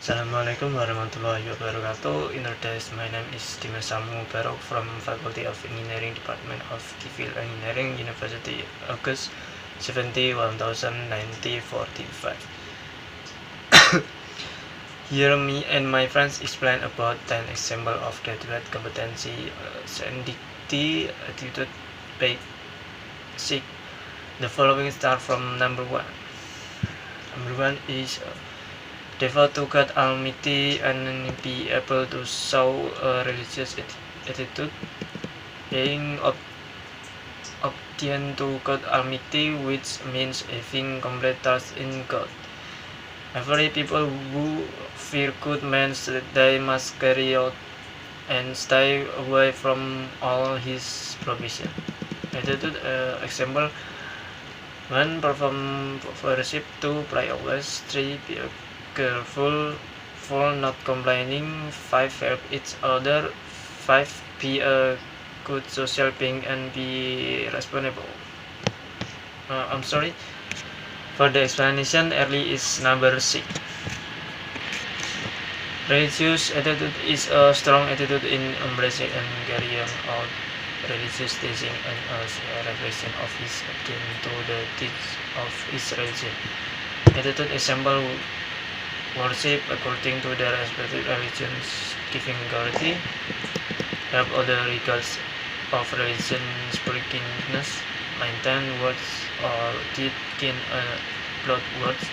Assalamualaikum warahmatullahi wabarakatuh. In this, my name is Dimas Alwi M from Faculty of Engineering, Department of Civil Engineering, University August 70, 1945. Here, me and my friends explain about 10 examples of graduate competency, identity, attitude, basic. The following start from number 1. Number 1 is devote to God Almighty and be able to show a religious attitude, being obedient to God Almighty, which means having complete trust in God. Every people who fear God means that they must carry out and stay away from all His provision. Attitude example: 1. Perform worship. 2. Pray always. 3. Be careful. 4. Not complaining. 5. Help each other. 5. Be a good social being and be responsible. For the explanation, early is number 6. Religious attitude is a strong attitude in embracing and carrying out religious teaching and a reflection of his obedience to the teachings of his religion. Attitude example: worship according to their respective religions, giving authority, help other regardless of religion, spiritualness, maintain words or deed in blood words.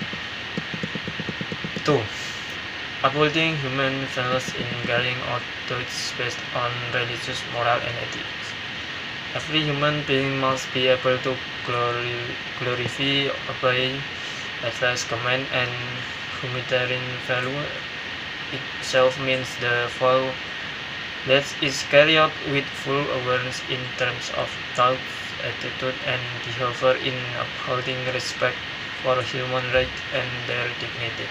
2. Upholding human values in carrying out duties based on religious, moral, and ethics. Every human being must be able to glorify, obey, advise, command, and humanitarian value itself means the vow that is carried out with full awareness in terms of thought, attitude, and behavior in upholding respect for human rights and their dignity.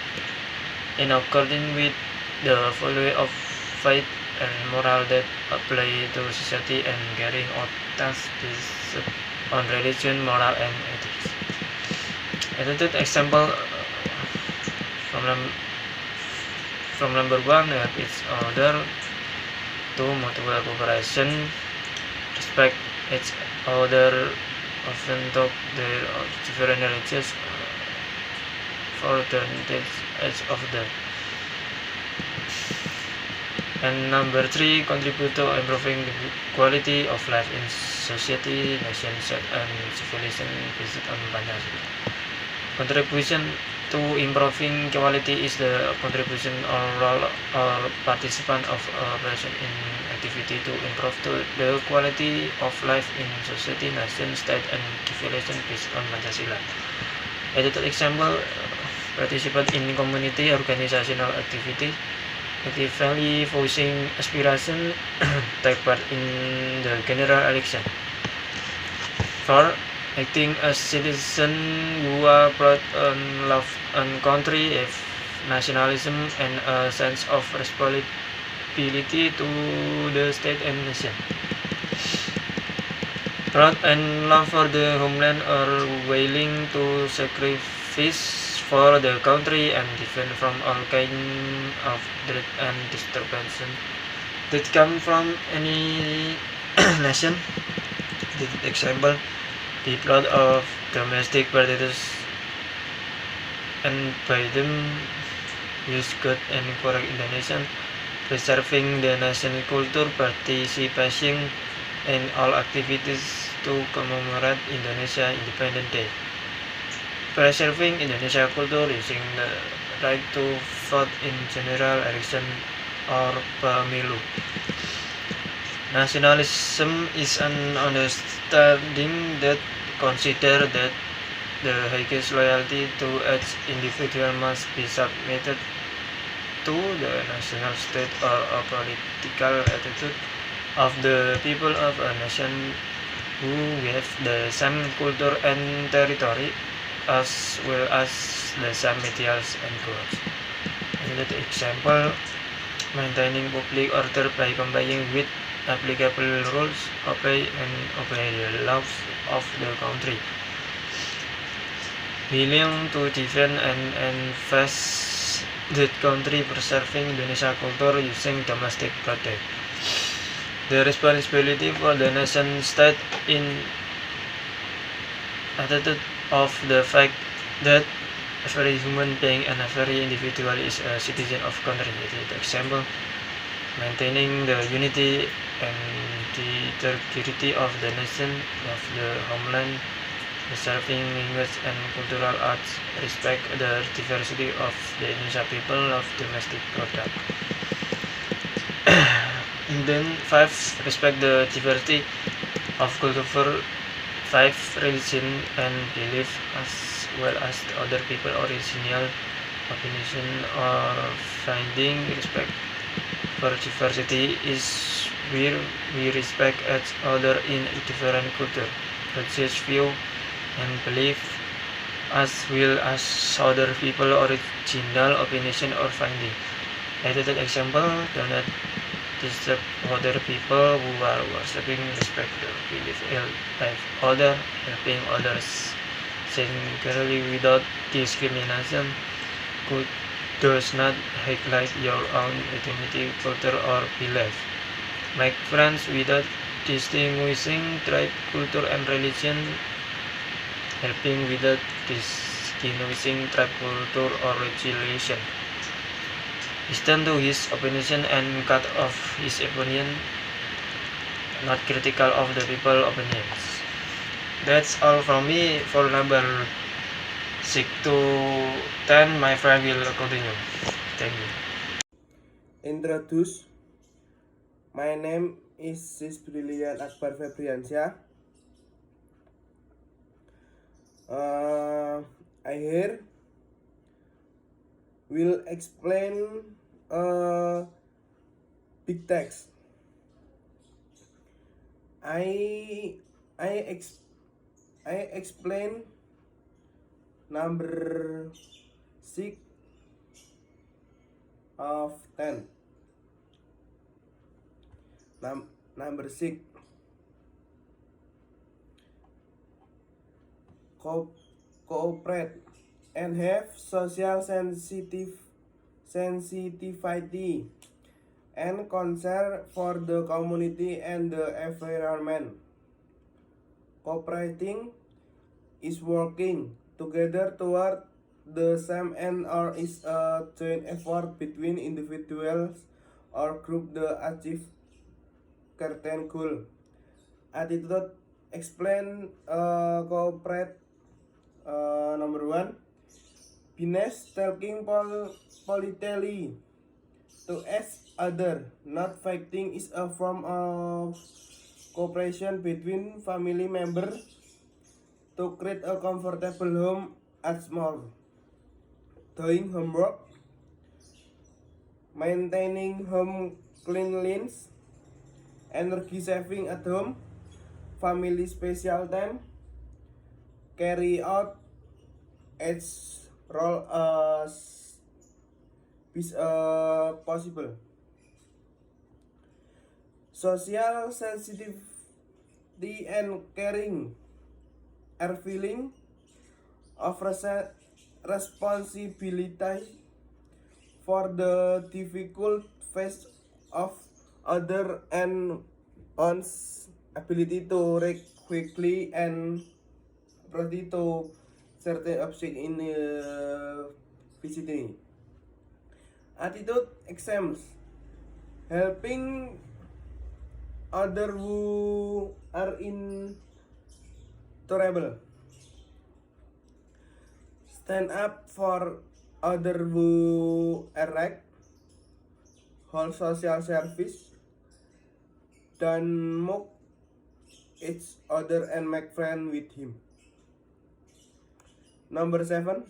In accordance with the value of faith and moral that apply to society and carrying out tasks based on religion, moral, and ethics. Attitude example from number 1, help each other. 2. Mutual cooperation, respect each other, often talk their different religious for the edge of the. And number 3, contribute to improving the quality of life in society, nation, state, and civilization based on Pancasila. Contribution to improving quality is the contribution or role or participant of a person in activity to improve the quality of life in society, nation, state, and civilization based on Pancasila. Attitude example: participate in community organizational activity, actively voicing aspiration, take part in the general election. 4. Acting as citizen who are proud and love and country, have nationalism, and a sense of responsibility to the state and nation. Proud and love for the homeland, are willing to sacrifice for the country and defend from all kind of threat and disturbance that come from any nation. The example: be proud of domestic predators and by them use good and correct Indonesian, preserving the national culture, participating in all activities to commemorate Indonesia Independence Day. Preserving Indonesia culture, using the right to vote in general election or pemilu. Nationalism is an understanding that consider that the highest loyalty to each individual must be submitted to the national state or a political attitude of the people of a nation who have the same culture and territory, as well as the same materials and goals. Another example: maintaining public order by complying with applicable rules, obey the laws of the country. Willing to defend and enforce that country preserving Indonesia culture using domestic product. The responsibility for the nation state in attitude of the fact that every human being and every individual is a citizen of country. For example, maintaining the unity and the integrity of the nation, of the homeland, preserving language and cultural arts, respect the diversity of the Indonesia people, of domestic product. And then 5, respect the diversity of culture, 5, religion and belief, as well as the other people original opinion or finding. Respect for diversity is where we respect each other in different culture, religious view and belief, as well as other people original opinion or finding. Edited example, do not disturb other people who are worshiping, respect the belief of other, helping others sincerely without discrimination. Good does not highlight your own identity, culture, or belief. Make friends without distinguishing tribe, culture, and religion. Helping without distinguishing tribe, culture, or religion. Listen to his opinion and cut off his opinion, not critical of the people's opinions. That's all from me for number 6 to 10. My friend will continue. Thank you. Introduce. My name is Sisbrilian Akbar F. I here will explain big text. I explain number 6 of 10. Number 6. Cooperate and have social sensitivity and concern for the community and the environment. Cooperating is working together toward the same end or is a joint effort between individuals or group to achieve certain goal. Attitude explain cooperate. Number 1, Bines talking politely to each other. Not fighting is a form of cooperation between family members to create a comfortable home at small. Doing homework, maintaining home cleanliness, energy saving at home, family special time, carry out its role as possible. Social sensitivity and caring are feeling of responsibility for the difficult phase of other and one's ability to react quickly and ability to certain object in visiting. Attitude exams, helping other who are in trouble. Stand up for other who erect. Hold social service. Don't mock each other and make friends with him. Number 7,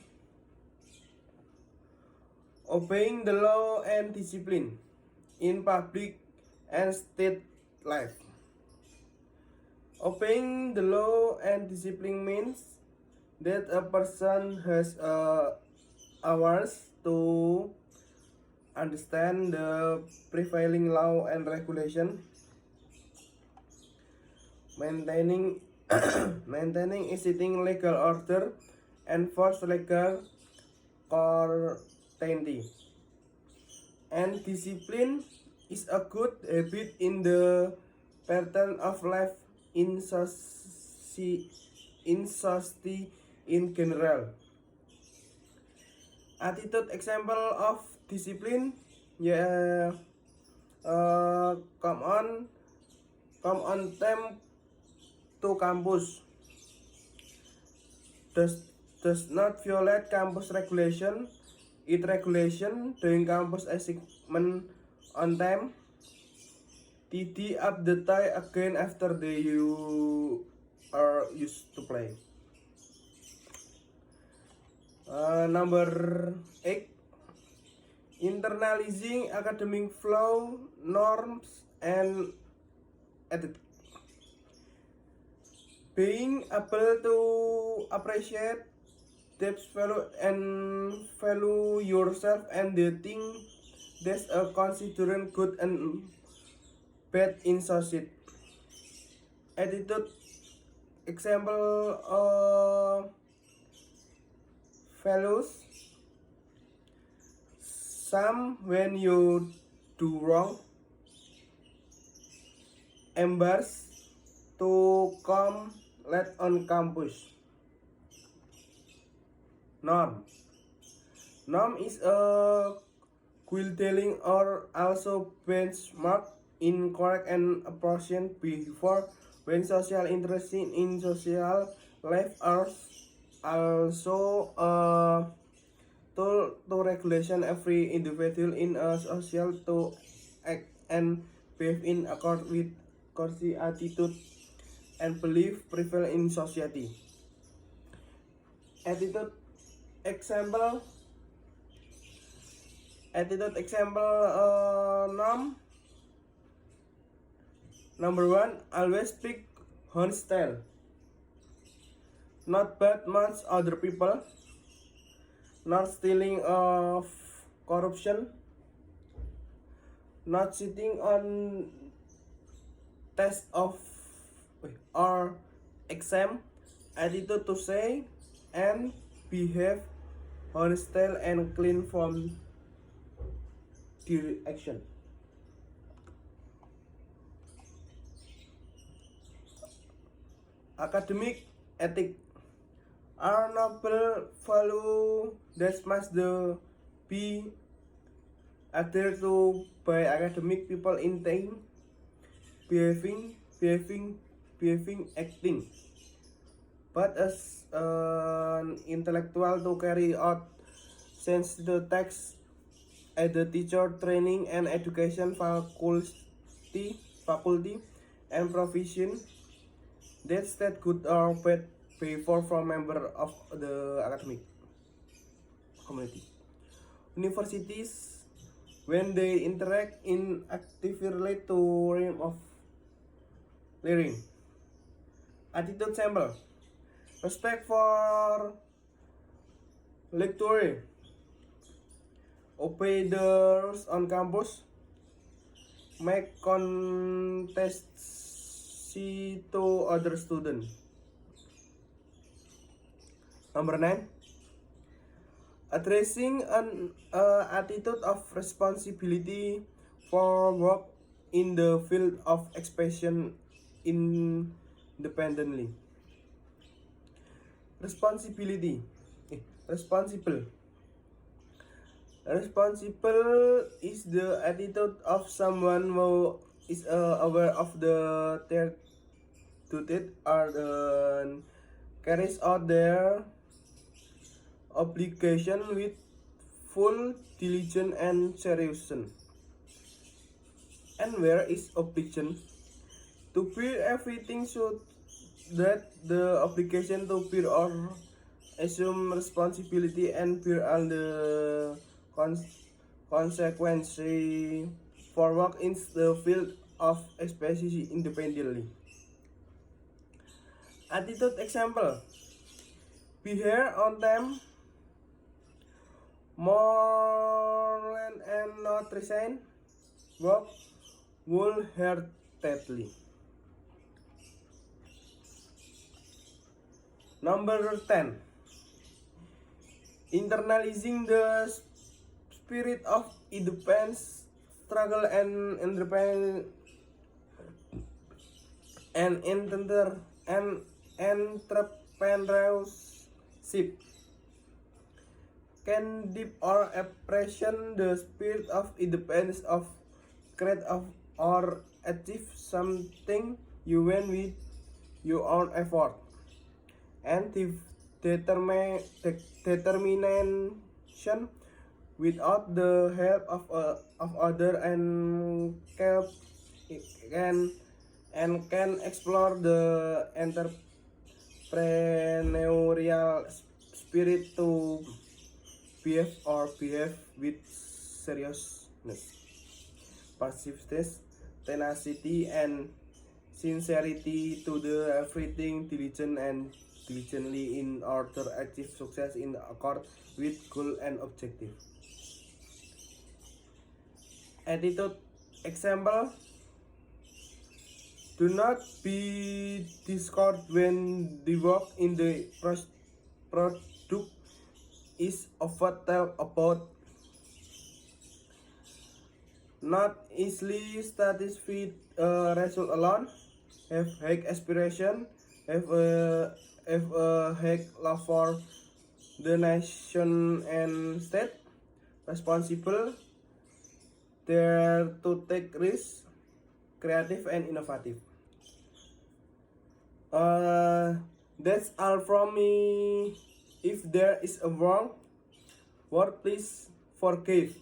obeying the law and discipline in public and state life. Obeying the law and discipline means that a person has hours to understand the prevailing law and regulation, maintaining existing legal order, enforce legal certainty. and discipline is a good habit in the pattern of life in society in general. Attitude example of discipline, yeah, come on time to campus, does not violate campus regulation, it regulation, doing campus assignment on time, tidy up the tie again after you are used to play. Number 8, internalizing academic flow, norms, and ethics. Being able to appreciate, depth, value, and value yourself and the thing that's a considered good and bad in society. Attitude example values. Some when you do wrong, embarrassed to come late on campus. Norm is a guideline or also benchmark in correct and appropriate behavior when social interest in social life are also to regulation every individual in a social to act and behave in accord with course attitude and belief prevail in society. Attitude example norm. Number 1, always speak honest style, not bad much other people, not stealing of corruption, not sitting on test of or exam, attitude to say and behave honest style and clean from the action. Academic ethic are noble value that must be adhered to by academic people in time, behaving, acting. But as an intellectual to carry out since the text at the teacher training and education faculty and provision that good or bad behavior from member of the academic community. Universities, when they interact in actively relate to realm of learning. Attitude sample, respect for lecturer, obey the rules on campus, make contests to other student. Number 9, addressing an attitude of responsibility for work in the field of expression independently. Responsible is the attitude of someone who is aware of the their duty or carries out their obligation with full diligence and seriousness. And where is obligation? To bear everything so that the obligation to bear or assume responsibility and bear all the consequences for work in the field of expression independently. Attitude example, be here on time, more and not resign, work wholeheartedly. Number 10, internalizing the spirit of independence, struggle, and independence, and entrepreneurship can deep or oppression the spirit of independence of create of or achieve something you win with your own effort and determination without the help of other and can explore the entrepreneurial spirit to behave with seriousness, persistence, tenacity, and sincerity to do everything diligently in order to achieve success in accord with goal and objective. Attitude example: do not be discouraged when the work in the product is overtell about. Not easily satisfied result alone. Have high aspiration. Have a high love for the nation and state. Responsible. Dare to take risks. Creative and innovative. That's all from me. If there is a wrong word, please forgive.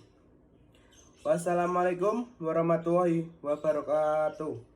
Wassalamualaikum warahmatullahi wabarakatuh.